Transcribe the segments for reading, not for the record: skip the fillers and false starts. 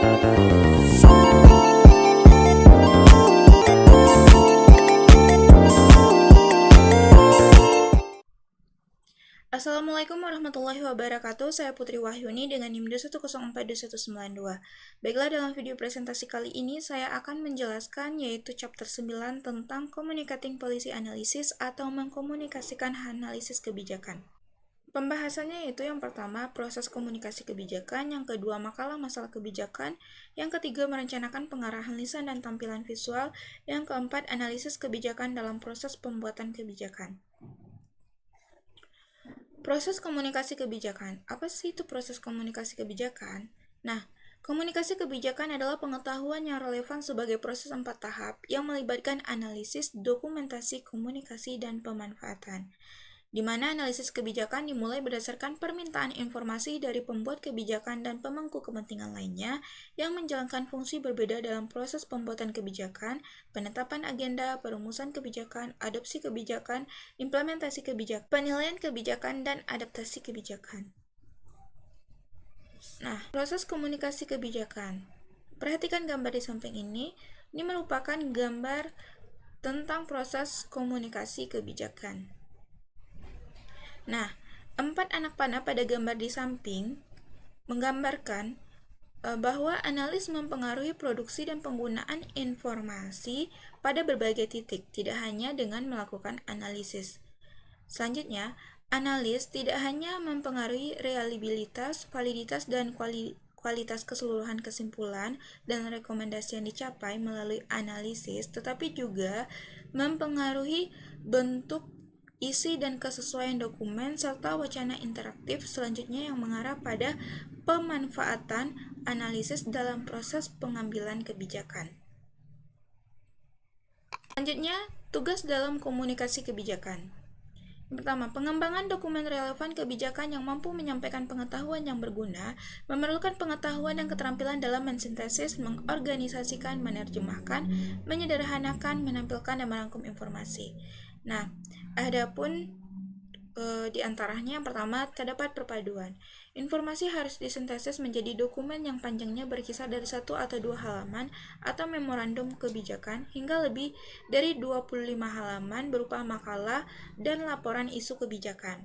Assalamualaikum warahmatullahi wabarakatuh. Saya Putri Wahyuni dengan NIM 210421192. Baiklah, dalam video presentasi kali ini saya akan menjelaskan yaitu chapter 9 tentang Communicating Policy Analysis atau mengkomunikasikan analisis kebijakan. Pembahasannya yaitu yang pertama, proses komunikasi kebijakan, yang kedua, makalah masalah kebijakan, yang ketiga, merencanakan pengarahan lisan dan tampilan visual, yang keempat, analisis kebijakan dalam proses pembuatan kebijakan. Proses komunikasi kebijakan. Apa sih itu proses komunikasi kebijakan? Nah, komunikasi kebijakan adalah pengetahuan yang relevan sebagai proses 4 tahap yang melibatkan analisis, dokumentasi, komunikasi, dan pemanfaatan. Di mana analisis kebijakan dimulai berdasarkan permintaan informasi dari pembuat kebijakan dan pemangku kepentingan lainnya yang menjalankan fungsi berbeda dalam proses pembuatan kebijakan, penetapan agenda, perumusan kebijakan, adopsi kebijakan, implementasi kebijakan, penilaian kebijakan, dan adaptasi kebijakan. Nah, proses komunikasi kebijakan. Perhatikan gambar di samping ini. Ini merupakan gambar tentang proses komunikasi kebijakan. Nah, 4 anak panah pada gambar di samping menggambarkan bahwa analis mempengaruhi produksi dan penggunaan informasi pada berbagai titik, tidak hanya dengan melakukan analisis. Selanjutnya, analis tidak hanya mempengaruhi reliabilitas, validitas, dan kualitas keseluruhan kesimpulan dan rekomendasi yang dicapai melalui analisis, tetapi juga mempengaruhi bentuk, isi, dan kesesuaian dokumen, serta wacana interaktif selanjutnya yang mengarah pada pemanfaatan analisis dalam proses pengambilan kebijakan. Selanjutnya, tugas dalam komunikasi kebijakan. Yang pertama, pengembangan dokumen relevan kebijakan yang mampu menyampaikan pengetahuan yang berguna, memerlukan pengetahuan dan keterampilan dalam mensintesis, mengorganisasikan, menerjemahkan, menyederhanakan, menampilkan, dan merangkum informasi. Nah, adapun di antaranya yang pertama, terdapat perpaduan. Informasi harus disintesis menjadi dokumen yang panjangnya berkisar dari 1 atau 2 halaman atau memorandum kebijakan hingga lebih dari 25 halaman berupa makalah dan laporan isu kebijakan.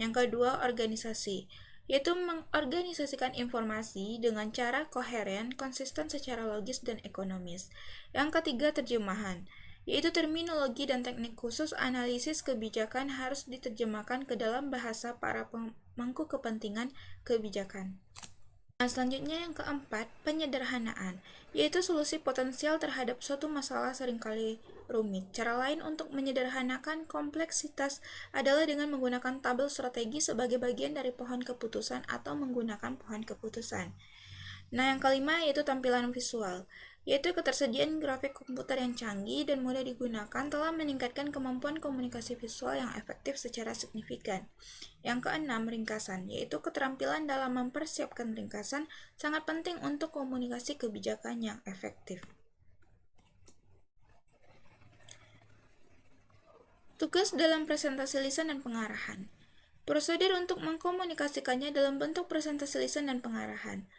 Yang kedua, organisasi, yaitu mengorganisasikan informasi dengan cara koheren, konsisten secara logis dan ekonomis. Yang ketiga, terjemahan, yaitu terminologi dan teknik khusus analisis kebijakan harus diterjemahkan ke dalam bahasa para pemangku kepentingan kebijakan. Nah, selanjutnya yang keempat, penyederhanaan, yaitu solusi potensial terhadap suatu masalah seringkali rumit. Cara lain untuk menyederhanakan kompleksitas adalah dengan menggunakan tabel strategi sebagai bagian dari pohon keputusan atau menggunakan pohon keputusan. Nah, yang kelima yaitu tampilan visual, yaitu ketersediaan grafik komputer yang canggih dan mudah digunakan telah meningkatkan kemampuan komunikasi visual yang efektif secara signifikan. Yang keenam, ringkasan, yaitu keterampilan dalam mempersiapkan ringkasan sangat penting untuk komunikasi kebijakan yang efektif. Tugas dalam presentasi lisan dan pengarahan. Prosedur untuk mengkomunikasikannya dalam bentuk presentasi lisan dan pengarahan.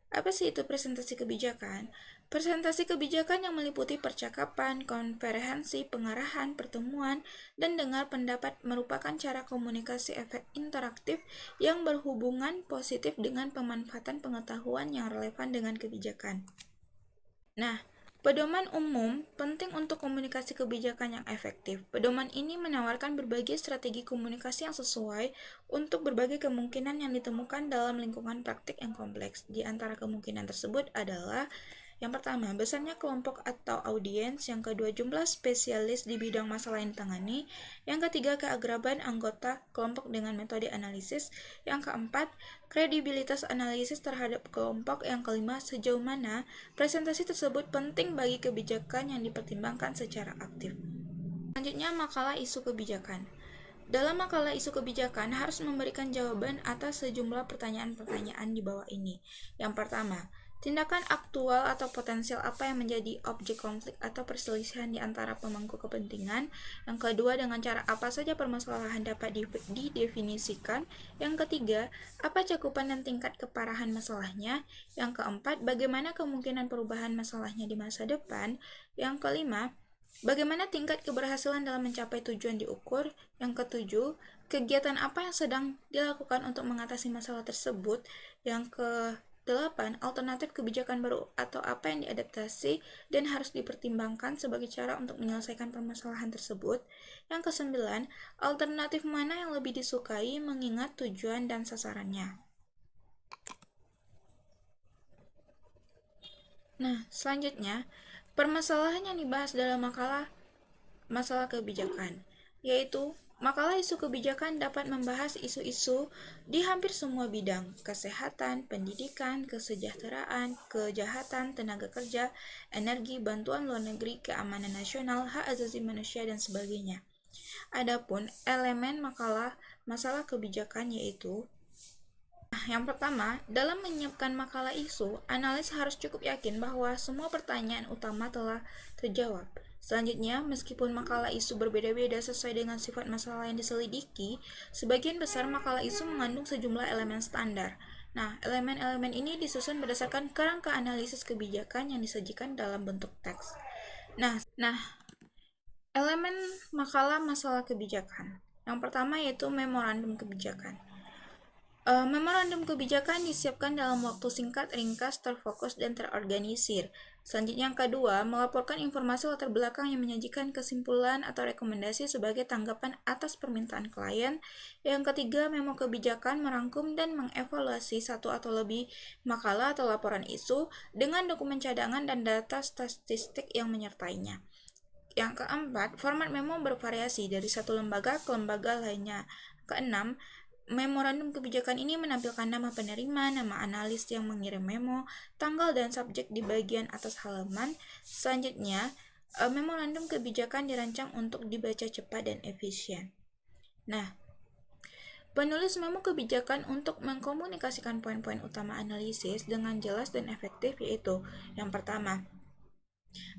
Apa sih itu presentasi kebijakan? Presentasi kebijakan yang meliputi percakapan, konferensi, pengarahan, pertemuan, dan dengar pendapat merupakan cara komunikasi efek interaktif yang berhubungan positif dengan pemanfaatan pengetahuan yang relevan dengan kebijakan. Nah, pedoman umum penting untuk komunikasi kebijakan yang efektif. Pedoman ini menawarkan berbagai strategi komunikasi yang sesuai untuk berbagai kemungkinan yang ditemukan dalam lingkungan praktik yang kompleks. Di antara kemungkinan tersebut adalah yang pertama, besarnya kelompok atau audiens. Yang kedua, jumlah spesialis di bidang masalah yang ditangani. Yang ketiga, keakraban anggota kelompok dengan metode analisis. Yang keempat, kredibilitas analisis terhadap kelompok. Yang kelima, sejauh mana presentasi tersebut penting bagi kebijakan yang dipertimbangkan secara aktif. Selanjutnya, makalah isu kebijakan. Dalam makalah isu kebijakan harus memberikan jawaban atas sejumlah pertanyaan-pertanyaan di bawah ini. Yang pertama, Tindakan aktual atau potensial apa yang menjadi objek konflik atau perselisihan di antara pemangku kepentingan. Yang kedua, dengan cara apa saja permasalahan dapat didefinisikan. Yang ketiga, apa cakupan dan tingkat keparahan masalahnya. Yang keempat, bagaimana kemungkinan perubahan masalahnya di masa depan. Yang kelima, bagaimana tingkat keberhasilan dalam mencapai tujuan diukur. Yang ketujuh, kegiatan apa yang sedang dilakukan untuk mengatasi masalah tersebut. Yang ke-8, alternatif kebijakan baru atau apa yang diadaptasi dan harus dipertimbangkan sebagai cara untuk menyelesaikan permasalahan tersebut. Yang ke-9, alternatif mana yang lebih disukai mengingat tujuan dan sasarannya. Nah, selanjutnya, permasalahan yang dibahas dalam masalah kebijakan, yaitu makalah isu kebijakan dapat membahas isu-isu di hampir semua bidang: kesehatan, pendidikan, kesejahteraan, kejahatan, tenaga kerja, energi, bantuan luar negeri, keamanan nasional, hak asasi manusia, dan sebagainya. Adapun elemen masalah kebijakan yaitu: yang pertama, dalam menyiapkan makalah isu, analis harus cukup yakin bahwa semua pertanyaan utama telah terjawab. Selanjutnya, meskipun makalah isu berbeda-beda sesuai dengan sifat masalah yang diselidiki, sebagian besar makalah isu mengandung sejumlah elemen standar. Nah, elemen-elemen ini disusun berdasarkan kerangka analisis kebijakan yang disajikan dalam bentuk teks. Nah, elemen makalah masalah kebijakan. Yang pertama yaitu memorandum kebijakan. Memorandum kebijakan disiapkan dalam waktu singkat, ringkas, terfokus, dan terorganisir. Selanjutnya yang kedua, melaporkan informasi latar belakang yang menyajikan kesimpulan atau rekomendasi sebagai tanggapan atas permintaan klien. Yang ketiga, memo kebijakan merangkum dan mengevaluasi satu atau lebih makalah atau laporan isu dengan dokumen cadangan dan data statistik yang menyertainya. Yang keempat, format memo bervariasi dari satu lembaga ke lembaga lainnya. Keenam, memorandum kebijakan ini menampilkan nama penerima, nama analis yang mengirim memo, tanggal dan subjek di bagian atas halaman. Selanjutnya, memorandum kebijakan dirancang untuk dibaca cepat dan efisien. Nah, penulis memo kebijakan untuk mengkomunikasikan poin-poin utama analisis dengan jelas dan efektif yaitu: yang pertama,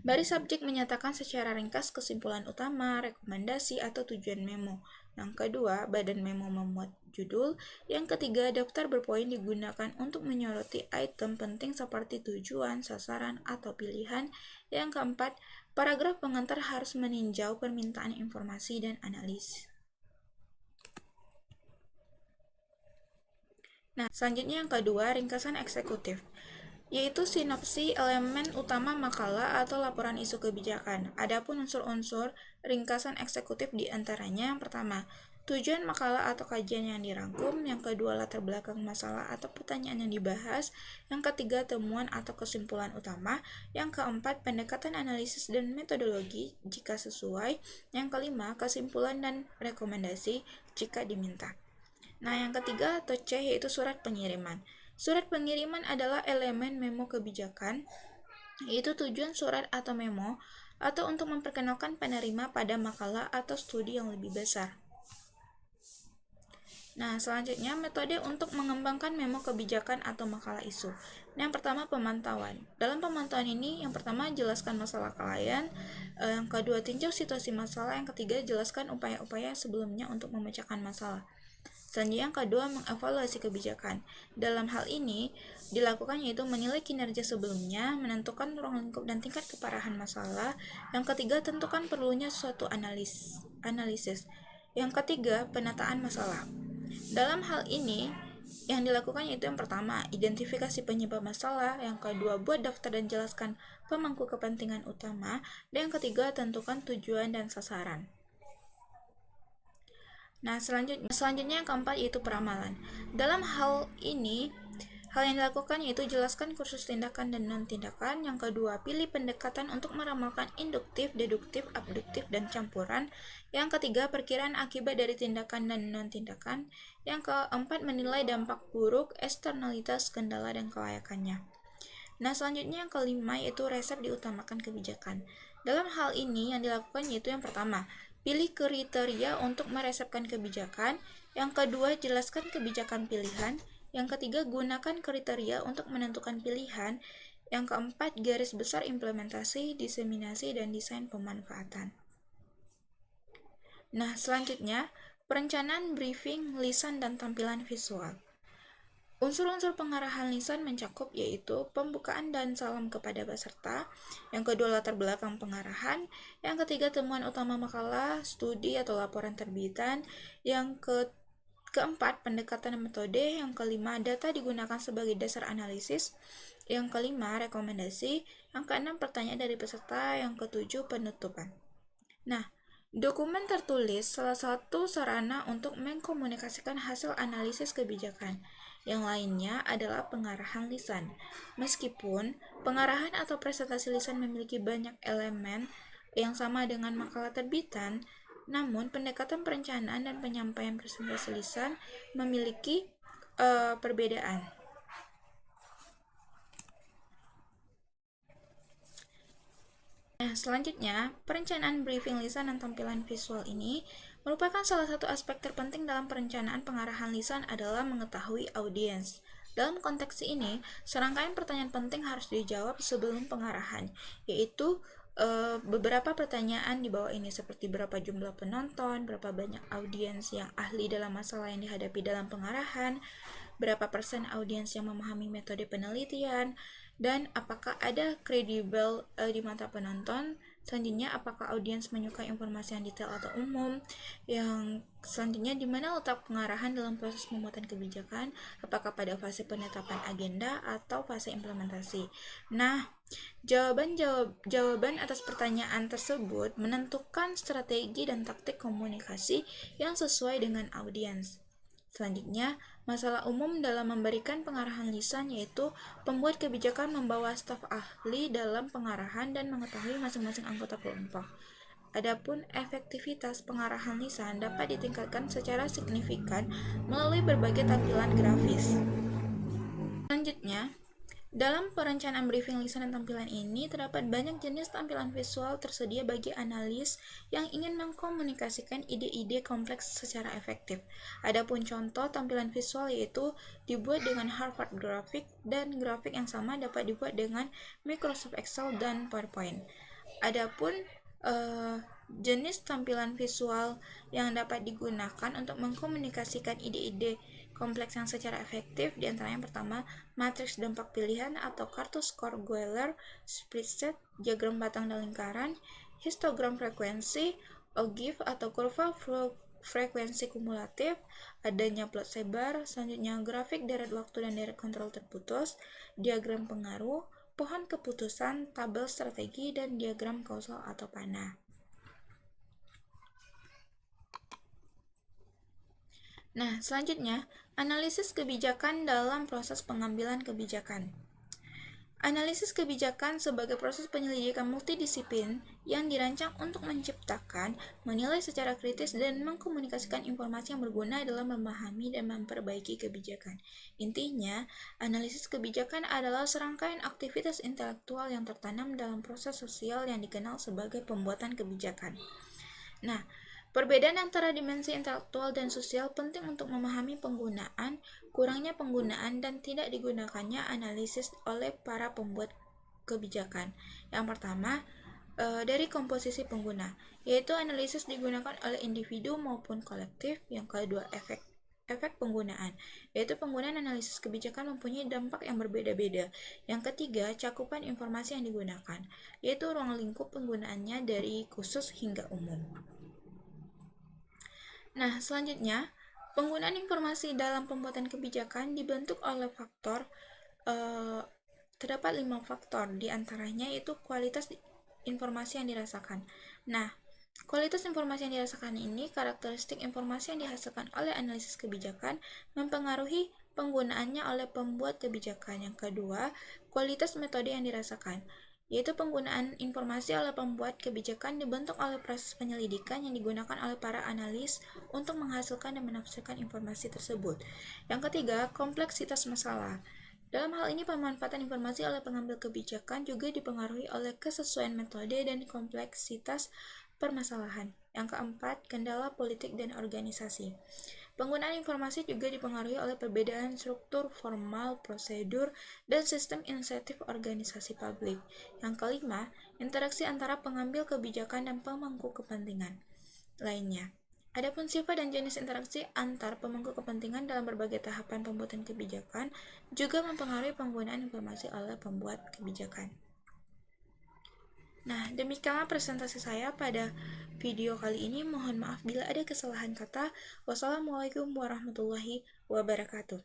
baris subjek menyatakan secara ringkas kesimpulan utama, rekomendasi, atau tujuan memo. Yang kedua, badan memo memuat judul. Yang ketiga, daftar berpoin digunakan untuk menyoroti item penting seperti tujuan, sasaran, atau pilihan. Yang keempat, paragraf pengantar harus meninjau permintaan informasi dan analisis. Nah, selanjutnya yang kedua, ringkasan eksekutif, yaitu sinopsi elemen utama makalah atau laporan isu kebijakan. Adapun unsur-unsur ringkasan eksekutif diantaranya: yang pertama, tujuan makalah atau kajian yang dirangkum. Yang kedua, latar belakang masalah atau pertanyaan yang dibahas. Yang ketiga, temuan atau kesimpulan utama. Yang keempat, pendekatan analisis dan metodologi jika sesuai. Yang kelima, kesimpulan dan rekomendasi jika diminta. Nah, yang ketiga atau C yaitu surat pengiriman. Surat pengiriman adalah elemen memo kebijakan, yaitu tujuan surat atau memo atau untuk memperkenalkan penerima pada makalah atau studi yang lebih besar. Nah, selanjutnya metode untuk mengembangkan memo kebijakan atau makalah isu. Yang pertama, pemantauan. Dalam pemantauan ini, yang pertama, jelaskan masalah klien. Yang kedua, tinjau situasi masalah. Yang ketiga, jelaskan upaya-upaya sebelumnya untuk memecahkan masalah. Selanjutnya yang kedua, mengevaluasi kebijakan. Dalam hal ini dilakukan yaitu menilai kinerja sebelumnya, menentukan ruang lingkup dan tingkat keparahan masalah. Yang ketiga, tentukan perlunya suatu analisis. Yang ketiga, penataan masalah. Dalam hal ini yang dilakukan yaitu: yang pertama, identifikasi penyebab masalah. Yang kedua, buat daftar dan jelaskan pemangku kepentingan utama. Dan yang ketiga, tentukan tujuan dan sasaran. Nah, selanjutnya yang keempat yaitu peramalan. Dalam hal ini, hal yang dilakukan yaitu jelaskan kursus tindakan dan non-tindakan. Yang kedua, pilih pendekatan untuk meramalkan induktif, deduktif, abduktif, dan campuran. Yang ketiga, perkiraan akibat dari tindakan dan non-tindakan. Yang keempat, menilai dampak buruk, eksternalitas, kendala, dan kelayakannya. Nah, selanjutnya yang kelima yaitu resep diutamakan kebijakan. Dalam hal ini yang dilakukan yaitu: yang pertama, pilih kriteria untuk meresepkan kebijakan. Yang kedua, jelaskan kebijakan pilihan. Yang ketiga, gunakan kriteria untuk menentukan pilihan. Yang keempat, garis besar implementasi, diseminasi, dan desain pemanfaatan. Nah, selanjutnya, perencanaan briefing, lisan, dan tampilan visual. Unsur-unsur pengarahan lisan mencakup yaitu pembukaan dan salam kepada peserta, yang kedua latar belakang pengarahan, yang ketiga temuan utama makalah, studi atau laporan terbitan, yang keempat pendekatan metode, yang kelima data digunakan sebagai dasar analisis, yang kelima rekomendasi, yang keenam pertanyaan dari peserta, yang ketujuh penutupan. Nah, dokumen tertulis salah satu sarana untuk mengkomunikasikan hasil analisis kebijakan. Yang lainnya adalah pengarahan lisan. Meskipun pengarahan atau presentasi lisan memiliki banyak elemen yang sama dengan makalah terbitan, namun pendekatan perencanaan dan penyampaian presentasi lisan memiliki perbedaan. Nah, selanjutnya, perencanaan briefing lisan dan tampilan visual ini merupakan salah satu aspek terpenting dalam perencanaan pengarahan lisan adalah mengetahui audiens. Dalam konteks ini, serangkaian pertanyaan penting harus dijawab sebelum pengarahan, yaitu beberapa pertanyaan di bawah ini seperti berapa jumlah penonton, berapa banyak audiens yang ahli dalam masalah yang dihadapi dalam pengarahan, berapa persen audiens yang memahami metode penelitian, dan apakah ada kredibel di mata penonton. Selanjutnya, apakah audiens menyukai informasi yang detail atau umum. Yang selanjutnya, di mana letak pengarahan dalam proses pembuatan kebijakan, apakah pada fase penetapan agenda atau fase implementasi. Nah, jawaban atas pertanyaan tersebut menentukan strategi dan taktik komunikasi yang sesuai dengan audiens. Selanjutnya, masalah umum dalam memberikan pengarahan lisan yaitu pembuat kebijakan membawa staf ahli dalam pengarahan dan mengetahui masing-masing anggota kelompok. Adapun efektivitas pengarahan lisan dapat ditingkatkan secara signifikan melalui berbagai tampilan grafis. Selanjutnya, dalam perencanaan briefing lisan dan tampilan ini, terdapat banyak jenis tampilan visual tersedia bagi analis yang ingin mengkomunikasikan ide-ide kompleks secara efektif. Adapun contoh tampilan visual yaitu dibuat dengan Harvard Graphic, dan grafik yang sama dapat dibuat dengan Microsoft Excel dan PowerPoint. Adapun jenis tampilan visual yang dapat digunakan untuk mengkomunikasikan ide-ide kompleks yang secara efektif, diantaranya yang pertama, matriks dampak pilihan atau kartu skor Gowler, spreadsheet, diagram batang dan lingkaran, histogram frekuensi, OGIF atau kurva frekuensi kumulatif, adanya plot sebar, selanjutnya grafik deret waktu dan deret kontrol terputus, diagram pengaruh, pohon keputusan, tabel strategi, dan diagram kausal atau panah. Nah, selanjutnya, analisis kebijakan dalam proses pengambilan kebijakan. Analisis kebijakan sebagai proses penyelidikan multidisiplin yang dirancang untuk menciptakan, menilai secara kritis, dan mengkomunikasikan informasi yang berguna dalam memahami dan memperbaiki kebijakan. Intinya, analisis kebijakan adalah serangkaian aktivitas intelektual yang tertanam dalam proses sosial yang dikenal sebagai pembuatan kebijakan. Nah, perbedaan antara dimensi intelektual dan sosial penting untuk memahami penggunaan, kurangnya penggunaan, dan tidak digunakannya analisis oleh para pembuat kebijakan. Yang pertama, dari komposisi pengguna, yaitu analisis digunakan oleh individu maupun kolektif. Yang kedua, efek penggunaan, yaitu penggunaan analisis kebijakan mempunyai dampak yang berbeda-beda. Yang ketiga, cakupan informasi yang digunakan, yaitu ruang lingkup penggunaannya dari khusus hingga umum. Nah, selanjutnya, penggunaan informasi dalam pembuatan kebijakan dibentuk oleh terdapat 5 faktor, diantaranya yaitu kualitas informasi yang dirasakan. Nah, kualitas informasi yang dirasakan ini, karakteristik informasi yang dihasilkan oleh analisis kebijakan mempengaruhi penggunaannya oleh pembuat kebijakan. Yang kedua, kualitas metode yang dirasakan, yaitu penggunaan informasi oleh pembuat kebijakan dibentuk oleh proses penyelidikan yang digunakan oleh para analis untuk menghasilkan dan menafsirkan informasi tersebut. Yang ketiga, kompleksitas masalah. Dalam hal ini, pemanfaatan informasi oleh pengambil kebijakan juga dipengaruhi oleh kesesuaian metode dan kompleksitas permasalahan. Yang keempat, kendala politik dan organisasi. Penggunaan informasi juga dipengaruhi oleh perbedaan struktur formal, prosedur, dan sistem insentif organisasi publik. Yang kelima, interaksi antara pengambil kebijakan dan pemangku kepentingan lainnya. Adapun sifat dan jenis interaksi antar pemangku kepentingan dalam berbagai tahapan pembuatan kebijakan juga mempengaruhi penggunaan informasi oleh pembuat kebijakan. Nah, demikianlah presentasi saya pada video kali ini. Mohon maaf bila ada kesalahan kata. Wassalamualaikum warahmatullahi wabarakatuh.